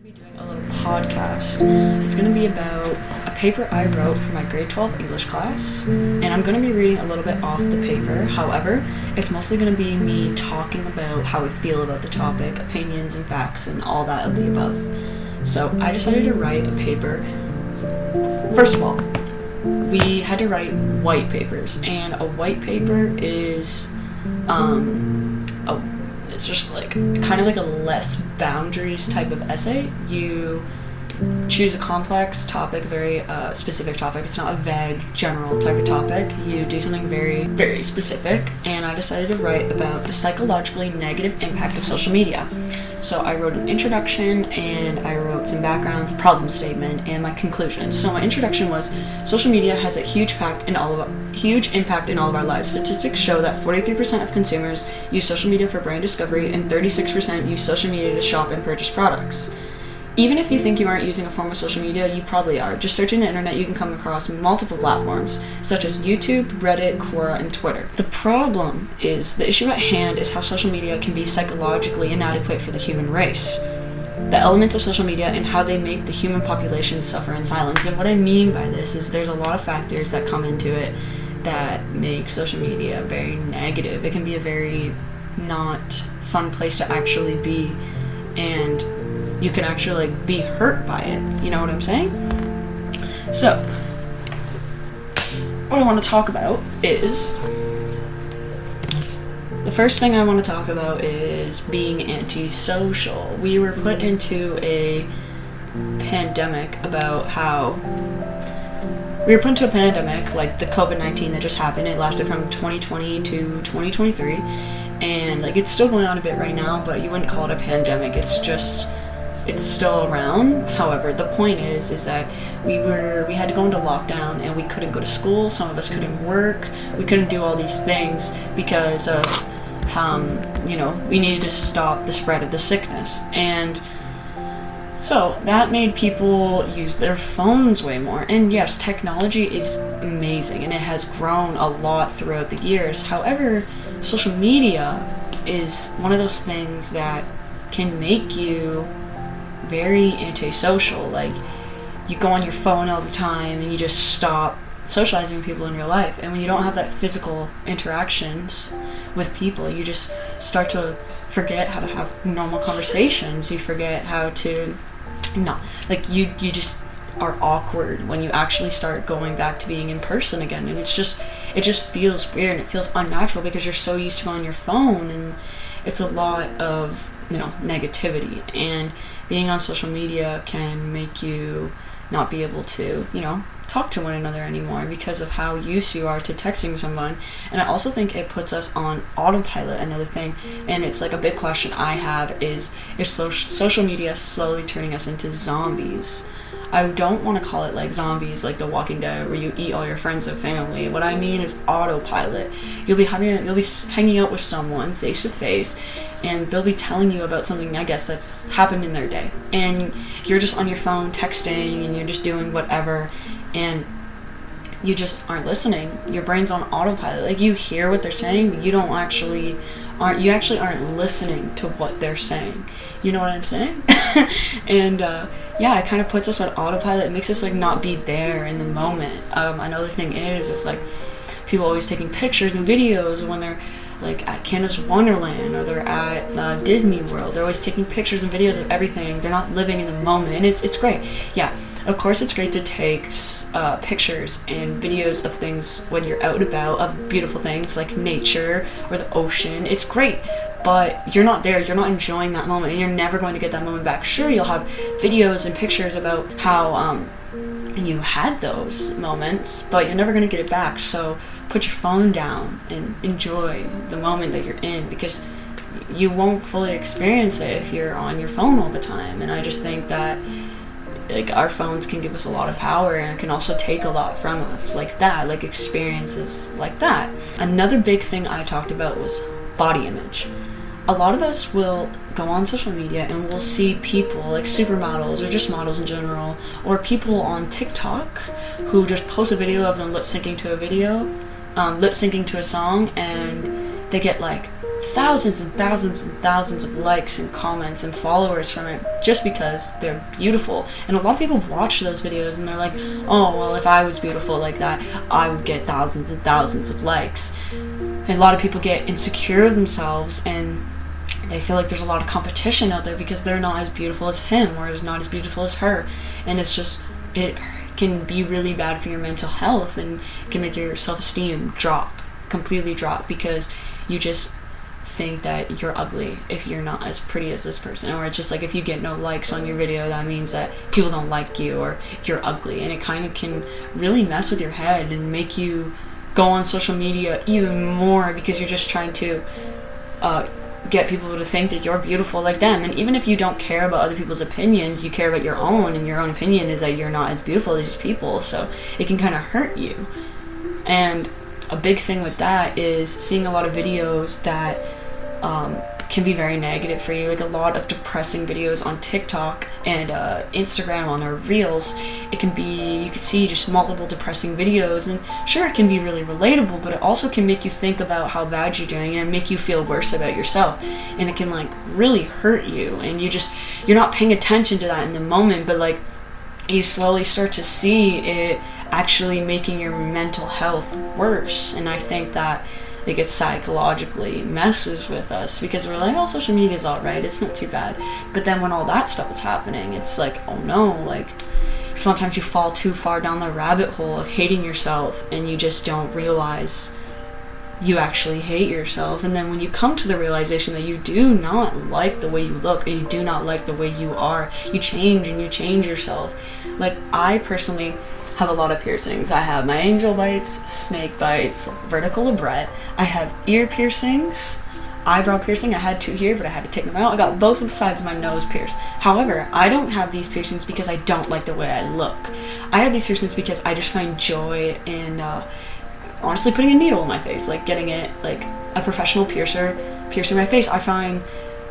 be doing a little podcast. It's going to be about a paper I wrote for my grade 12 English class, and I'm going to be reading a little bit off the paper. However, it's mostly going to be me talking about how I feel about the topic, opinions and facts, and all that of the above. So I decided to write a paper. First of all, we had to write white papers, and a white paper is it's just like kind of like a less boundaries type of essay. You choose a complex topic, a very specific topic. It's not a vague general type of topic. You do something very, very specific, and I decided to write about the psychologically negative impact of social media. So I wrote an introduction, and I wrote some backgrounds, a problem statement, and my conclusion. So my introduction was, social media has a huge impact in all of our lives. Statistics show that 43% of consumers use social media for brand discovery, and 36% use social media to shop and purchase products. Even if you think you aren't using a form of social media, you probably are. Just searching the internet, you can come across multiple platforms, such as YouTube, Reddit, Quora, and Twitter. The problem is, the issue at hand is how social media can be psychologically inadequate for the human race. The elements of social media and how they make the human population suffer in silence. And what I mean by this is there's a lot of factors that come into it that make social media very negative. It can be a very not fun place to actually be, and you can actually be hurt by it. You know what I'm saying? So, what I want to talk about is, the first thing I want to talk about is being antisocial. We were put into a pandemic like the COVID-19 that just happened. It lasted from 2020 to 2023, and like it's still going on a bit right now, but you wouldn't call it a pandemic. It's still around. However, the point is that we had to go into lockdown, and we couldn't go to school. Some of us couldn't work. We couldn't do all these things because of we needed to stop the spread of the sickness. And so that made people use their phones way more. And yes, technology is amazing, and it has grown a lot throughout the years. However, social media is one of those things that can make you very antisocial. Like, you go on your phone all the time and you just stop socializing with people in real life. And when you don't have that physical interactions with people, you just start to forget how to have normal conversations. You forget how to you just are awkward when you actually start going back to being in person again. And it just feels weird, and it feels unnatural because you're so used to going on your phone, and it's a lot of negativity. And being on social media can make you not be able to, talk to one another anymore because of how used you are to texting someone. And I also think it puts us on autopilot, another thing. And it's like a big question I have is social media slowly turning us into zombies? I don't want to call it like zombies like The Walking Dead, where you eat all your friends and family. What I mean is autopilot. You'll be hanging out with someone face to face, and they'll be telling you about something, I guess, that's happened in their day. And you're just on your phone texting, and you're just doing whatever, and you just aren't listening. Your brain's on autopilot. Like, you hear what they're saying, but you actually aren't listening to what they're saying. You know what I'm saying? And it kind of puts us on autopilot. It makes us like not be there in the moment. Another thing is, it's like people always taking pictures and videos when they're like at Canada's Wonderland, or they're at Disney World. They're always taking pictures and videos of everything. They're not living in the moment, and it's great. Yeah, of course it's great to take pictures and videos of things when you're out and about, of beautiful things like nature or the ocean. It's great, but you're not there. You're not enjoying that moment, and you're never going to get that moment back. Sure, you'll have videos and pictures about how you had those moments, but you're never going to get it back. So put your phone down and enjoy the moment that you're in, because you won't fully experience it if you're on your phone all the time. And I just think that our phones can give us a lot of power, and it can also take a lot from us, like experiences like that. Another big thing I talked about was body image. A lot of us will go on social media and we'll see people like supermodels, or just models in general, or people on TikTok who just post a video of them lip syncing to a song, and they get like thousands and thousands and thousands of likes and comments and followers from it just because they're beautiful. And a lot of people watch those videos and they're like, oh, well, if I was beautiful like that, I would get thousands and thousands of likes. And a lot of people get insecure of themselves and they feel like there's a lot of competition out there because they're not as beautiful as him or is not as beautiful as her. And it's just, it can be really bad for your mental health and can make your self-esteem completely drop, because you just think that you're ugly if you're not as pretty as this person. Or it's just like, if you get no likes on your video, that means that people don't like you or you're ugly. And it kind of can really mess with your head and make you go on social media even more because you're just trying to get people to think that you're beautiful like them. And even if you don't care about other people's opinions, you care about your own, and your own opinion is that you're not as beautiful as these people, so it can kind of hurt you. And a big thing with that is seeing a lot of videos that can be very negative for you, like a lot of depressing videos on TikTok and Instagram on their reels. It can be, you can see just multiple depressing videos, and sure, it can be really relatable, but it also can make you think about how bad you're doing and make you feel worse about yourself, and it can like really hurt you, and you're not paying attention to that in the moment, but like you slowly start to see it actually making your mental health worse. And I think that like it psychologically messes with us because we're like, oh, social media is alright, it's not too bad. But then when all that stuff is happening, it's like, oh no, like sometimes you fall too far down the rabbit hole of hating yourself and you just don't realize you actually hate yourself. And then when you come to the realization that you do not like the way you look, or you do not like the way you are, you change and you change yourself. Like, I personally have a lot of piercings. I have my angel bites, snake bites, vertical labret. I have ear piercings, eyebrow piercing. I had 2 here, but I had to take them out. I got both sides of my nose pierced. However, I don't have these piercings because I don't like the way I look. I have these piercings because I just find joy in honestly putting a needle in my face, like getting it, like a professional piercer piercing my face. I find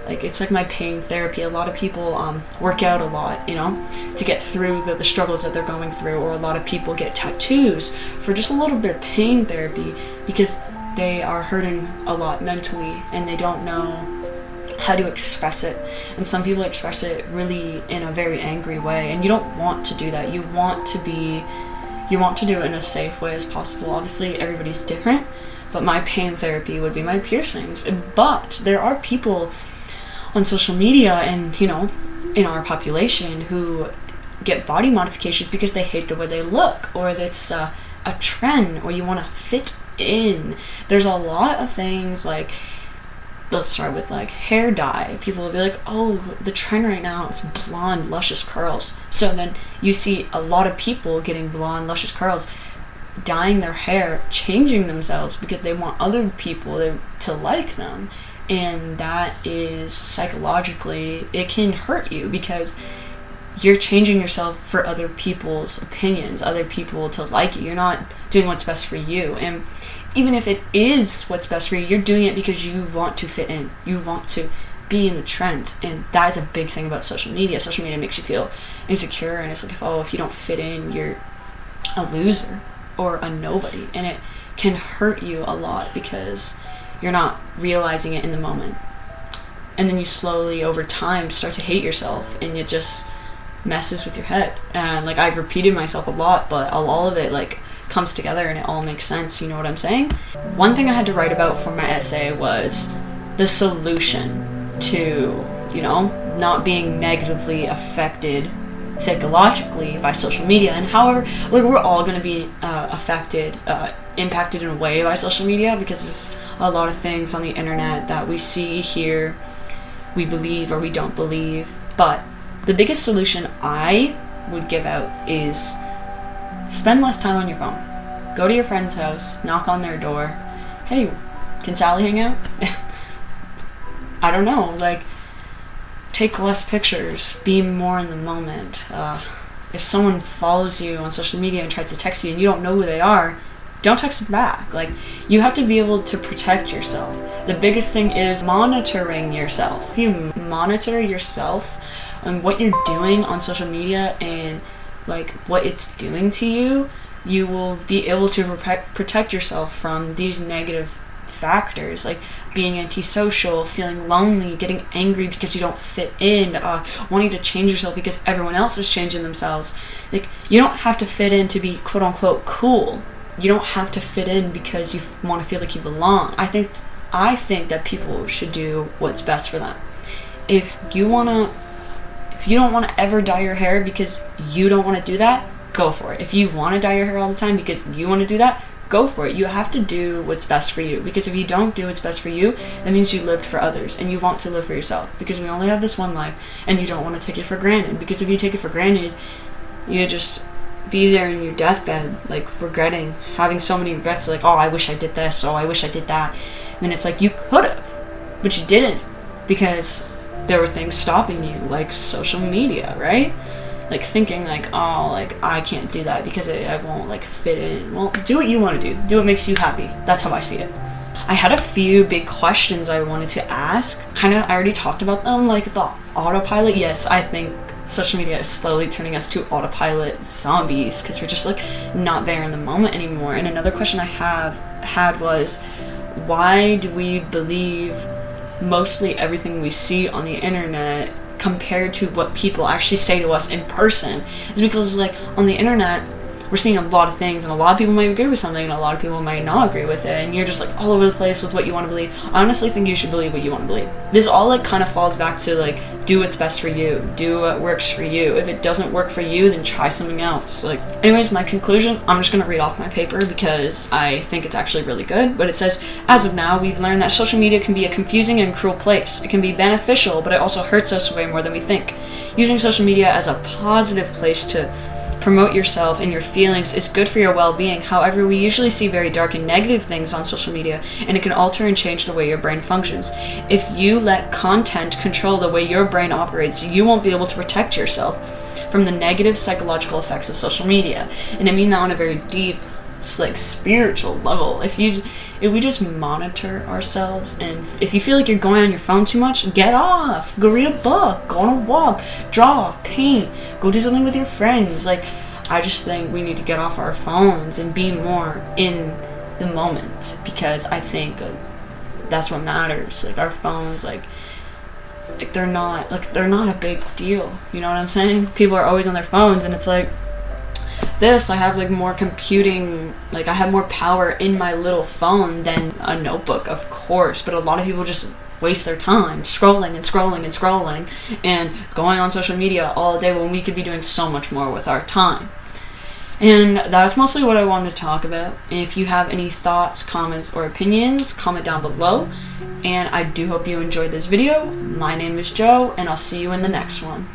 like it's like my pain therapy. A lot of people work out a lot, you know, to get through the struggles that they're going through, or a lot of people get tattoos for just a little bit of pain therapy because they are hurting a lot mentally and they don't know how to express it. And some people express it really in a very angry way, and you don't want to do that. You want to do it in a safe way as possible. Obviously everybody's different, but my pain therapy would be my piercings. But there are people on social media and, you know, in our population who get body modifications because they hate the way they look, or it's a trend, or you want to fit in. There's a lot of things, like, let's start with like hair dye. People will be like, oh, the trend right now is blonde luscious curls. So then you see a lot of people getting blonde luscious curls, dyeing their hair, changing themselves because they want other people to like them. And that is psychologically, it can hurt you because you're changing yourself for other people's opinions, other people to like you. You're not doing what's best for you. And even if it is what's best for you, you're doing it because you want to fit in. You want to be in the trends. And that is a big thing about social media. Social media makes you feel insecure, and it's like, oh, if you don't fit in, you're a loser or a nobody. And it can hurt you a lot because you're not realizing it in the moment. And then you slowly, over time, start to hate yourself, and it just messes with your head. And like, I've repeated myself a lot, but all of it like comes together and it all makes sense. You know what I'm saying? One thing I had to write about for my essay was the solution to, you know, not being negatively affected psychologically by social media. And however, like, we're all going to be impacted in a way by social media, because there's a lot of things on the internet that we see, hear, we believe or we don't believe. But the biggest solution I would give out is spend less time on your phone. Go to your friend's house, knock on their door. Hey, can Sally hang out? I don't know, like, take less pictures, be more in the moment. If someone follows you on social media and tries to text you and you don't know who they are, don't text them back. Like, you have to be able to protect yourself. The biggest thing is monitoring yourself. If you monitor yourself and what you're doing on social media and like what it's doing to you, you will be able to protect yourself from these negative factors, like being antisocial, feeling lonely, getting angry because you don't fit in, wanting to change yourself because everyone else is changing themselves. Like, you don't have to fit in to be quote-unquote cool. You don't have to fit in because you want to feel like you belong. I think that people should do what's best for them. If you don't want to ever dye your hair because you don't want to do that, go for it. If you want to dye your hair all the time because you want to do that, go for it. You have to do what's best for you, because if you don't do what's best for you, that means you lived for others, and you want to live for yourself, because we only have this one life, and you don't want to take it for granted, because if you take it for granted, you just be there in your deathbed, like, regretting, having so many regrets, like, oh, I wish I did this, oh, I wish I did that, and it's like, you could have, but you didn't, because there were things stopping you, like social media, right? Like, thinking, like, oh, like, I can't do that because I won't, like, fit in. Well, do what you want to do. Do what makes you happy. That's how I see it. I had a few big questions I wanted to ask. I already talked about them, like the autopilot. Yes, I think social media is slowly turning us to autopilot zombies, because we're just, like, not there in the moment anymore. And another question I had was, why do we believe mostly everything we see on the internet compared to what people actually say to us in person? Is because, like, on the internet, we're seeing a lot of things, and a lot of people might agree with something, and a lot of people might not agree with it, and you're just, like, all over the place with what you want to believe. I honestly think you should believe what you want to believe. This all, like, kind of falls back to, like, do what's best for you. Do what works for you. If it doesn't work for you, then try something else. Like, anyways, my conclusion, I'm just going to read off my paper because I think it's actually really good, but it says, as of now, we've learned that social media can be a confusing and cruel place. It can be beneficial, but it also hurts us way more than we think. Using social media as a positive place to promote yourself and your feelings is good for your well-being. However, we usually see very dark and negative things on social media, and it can alter and change the way your brain functions. If you let content control the way your brain operates, you won't be able to protect yourself from the negative psychological effects of social media. And I mean that on a very deep, like, spiritual level. If we just monitor ourselves, and if you feel like you're going on your phone too much, get off, go read a book, go on a walk, draw, paint, go do something with your friends. Like, I just think we need to get off our phones and be more in the moment, because I think that's what matters. Like, our phones, like they're not a big deal, you know what I'm saying? People are always on their phones, and it's like, I have, like, more computing, like, I have more power in my little phone than a notebook, of course, but a lot of people just waste their time scrolling and scrolling and scrolling and going on social media all day when we could be doing so much more with our time. And that's mostly what I wanted to talk about. If you have any thoughts, comments, or opinions, comment down below, and I do hope you enjoyed this video. My name is Joe, and I'll see you in the next one.